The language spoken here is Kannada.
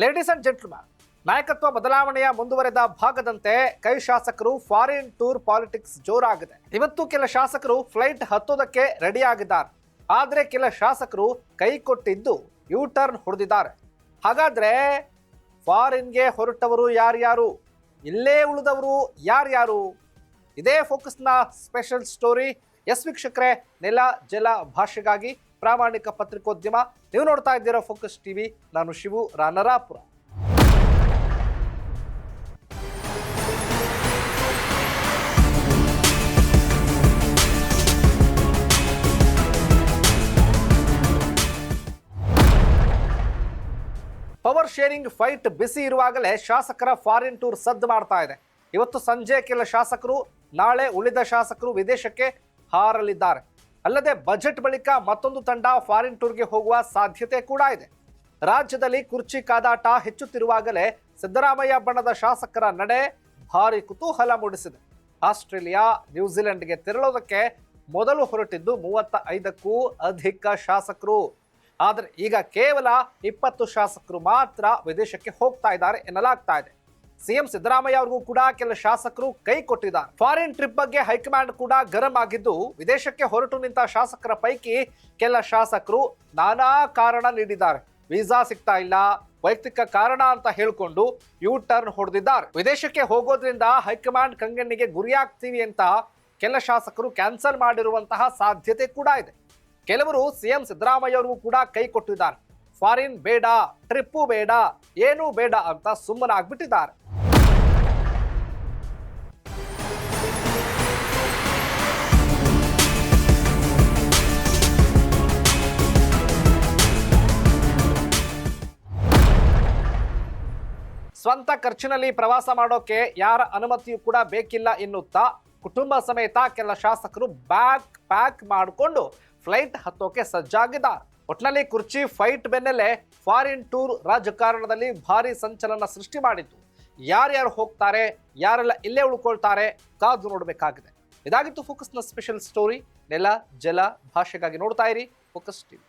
ಲೇಡೀಸ್ ಅಂಡ್ ಜೆಂಟ್ಲ್ಮನ್, ನಾಯಕತ್ವ ಬದಲಾವಣೆಯ ಮುಂದುವರೆದ ಭಾಗದಂತೆ ಕೈ ಶಾಸಕರು ಫಾರಿನ್ ಟೂರ್ ಪಾಲಿಟಿಕ್ಸ್ ಜೋರಾಗಿದೆ. ಇವತ್ತು ಕೆಲ ಶಾಸಕರು ಫ್ಲೈಟ್ ಹತ್ತೋದಕ್ಕೆ ರೆಡಿ ಆಗಿದ್ದಾರೆ. ಆದರೆ ಕೆಲ ಶಾಸಕರು ಕೈ ಕೊಟ್ಟಿದ್ದು ಯೂ ಟರ್ನ್ ಹೊಡೆದಿದ್ದಾರೆ. ಹಾಗಾದ್ರೆ ಫಾರಿನ್ಗೆ ಹೊರಟವರು ಯಾರ್ಯಾರು, ಇಲ್ಲೇ ಉಳಿದವರು ಯಾರ್ಯಾರು? ಇದೇ ಫೋಕಸ್ನ ಸ್ಪೆಷಲ್ ಸ್ಟೋರಿ. ಎಸ್ ವೀಕ್ಷಕರೇ, ನೆಲ ಜಲ ಭಾಷೆಗಾಗಿ ಪ್ರಾಮಾಣಿಕ ಪತ್ರಿಕೋದ್ಯಮ. ನೀವು ನೋಡ್ತಾ ಇದ್ದೀರಾ ಫೋಕಸ್ ಟಿವಿ. ನಾನು ಶಿವು ರಾನರಾಪುರ. ಪವರ್ ಶೇರಿಂಗ್ ಫೈಟ್ ಬಿಸಿ ಇರುವಾಗಲೇ ಶಾಸಕರ ಫಾರಿನ್ ಟೂರ್ ಸದ್ದು ಮಾಡ್ತಾ ಇದೆ. ಇವತ್ತು ಸಂಜೆ ಕೆಲ ಶಾಸಕರು, ನಾಳೆ ಉಳಿದ ಶಾಸಕರು ವಿದೇಶಕ್ಕೆ ಹಾರಲಿದ್ದಾರೆ. ಅಲ್ಲದೆ ಬಜೆಟ್ ಬಳಿಕ ಮತ್ತೊಂದು ತಂಡ ಫಾರಿನ್ ಟೂರ್ಗೆ ಹೋಗುವ ಸಾಧ್ಯತೆ ಕೂಡ ಇದೆ. ರಾಜ್ಯದಲ್ಲಿ ಕುರ್ಚಿ ಕಾದಾಟ ಹೆಚ್ಚುತ್ತಿರುವಾಗಲೇ ಸಿದ್ದರಾಮಯ್ಯ ಬಣದ ಶಾಸಕರ ನಡೆ ಭಾರಿ ಕುತೂಹಲ ಮೂಡಿಸಿದೆ. ಆಸ್ಟ್ರೇಲಿಯಾ, ನ್ಯೂಜಿಲೆಂಡ್ಗೆ ತೆರಳೋದಕ್ಕೆ ಮೊದಲು ಹೊರಟಿದ್ದು 35ಕ್ಕೂ ಅಧಿಕ ಶಾಸಕರು. ಆದರೆ ಈಗ ಕೇವಲ 20 ಶಾಸಕರು ಮಾತ್ರ ವಿದೇಶಕ್ಕೆ ಹೋಗ್ತಾ ಇದ್ದಾರೆ ಎನ್ನಲಾಗ್ತಾ ಇದೆ. ಸಿಎಂ ಸಿದ್ದರಾಮಯ್ಯ ಅವರಿಗೂ ಕೂಡ ಕೆಲ ಶಾಸಕರು ಕೈ ಕೊಟ್ಟಿದ್ದಾರೆ. ಫಾರಿನ್ ಟ್ರಿಪ್ ಬಗ್ಗೆ ಹೈಕಮಾಂಡ್ ಕೂಡ ಗರಂ ಆಗಿದ್ದು, ವಿದೇಶಕ್ಕೆ ಹೊರಟು ನಿಂತ ಶಾಸಕರ ಪೈಕಿ ಕೆಲ ಶಾಸಕರು ನಾನಾ ಕಾರಣ ನೀಡಿದ್ದಾರೆ. ವೀಸಾ ಸಿಗ್ತಾ ಇಲ್ಲ, ವೈಯಕ್ತಿಕ ಕಾರಣ ಅಂತ ಹೇಳಿಕೊಂಡು ಯೂ ಟರ್ನ್ ಹೊಡೆದಿದ್ದಾರೆ. ವಿದೇಶಕ್ಕೆ ಹೋಗೋದ್ರಿಂದ ಹೈಕಮಾಂಡ್ ಕಂಗಣ್ಣಿಗೆ ಗುರಿಯಾಗ್ತೀವಿ ಅಂತ ಕೆಲ ಶಾಸಕರು ಕ್ಯಾನ್ಸಲ್ ಮಾಡಿರುವಂತಹ ಸಾಧ್ಯತೆ ಕೂಡ ಇದೆ. ಕೆಲವರು ಸಿಎಂ ಸಿದ್ದರಾಮಯ್ಯ ಅವರಿಗೂ ಕೂಡ ಕೈ ಕೊಟ್ಟಿದ್ದಾರೆ. ಫಾರಿನ್ ಬೇಡ, ಟ್ರಿಪ್ಪು ಬೇಡ, ಏನೂ ಬೇಡ ಅಂತ ಸುಮ್ಮನಾಗ್ಬಿಟ್ಟಿದ್ದಾರೆ. ಸ್ವಂತ ಖರ್ಚಿನಲ್ಲಿ ಪ್ರವಾಸ ಮಾಡೋಕೆ ಯಾರ ಅನುಮತಿಯೂ ಕೂಡ ಬೇಕಿಲ್ಲ ಎನ್ನುತ್ತಾ ಕುಟುಂಬ ಸಮೇತ ಕೆಲ ಶಾಸಕರು ಬ್ಯಾಗ್ ಪ್ಯಾಕ್ ಮಾಡಿಕೊಂಡು ಫ್ಲೈಟ್ ಹತ್ತೋಕೆ ಸಜ್ಜಾಗಿದ್ದಾರೆ. ಒಟ್ನಲ್ಲಿ ಕುರ್ಚಿ ಫೈಟ್ ಬೆನ್ನಲ್ಲೇ ಫಾರಿನ್ ಟೂರ್ ರಾಜಕಾರಣದಲ್ಲಿ ಭಾರಿ ಸಂಚಲನ ಸೃಷ್ಟಿ ಮಾಡಿತ್ತು. ಯಾರ್ಯಾರು ಹೋಗ್ತಾರೆ, ಯಾರೆಲ್ಲ ಇಲ್ಲೇ ಉಳ್ಕೊಳ್ತಾರೆ, ಕಾದು ನೋಡಬೇಕಾಗಿದೆ. ಇದಾಗಿತ್ತು ಫೋಕಸ್ನ ಸ್ಪೆಷಲ್ ಸ್ಟೋರಿ. ನೆಲ ಜಲ ಭಾಷೆಗಾಗಿ ನೋಡ್ತಾ ಇರಿ ಫೋಕಸ್ ಟಿವಿ.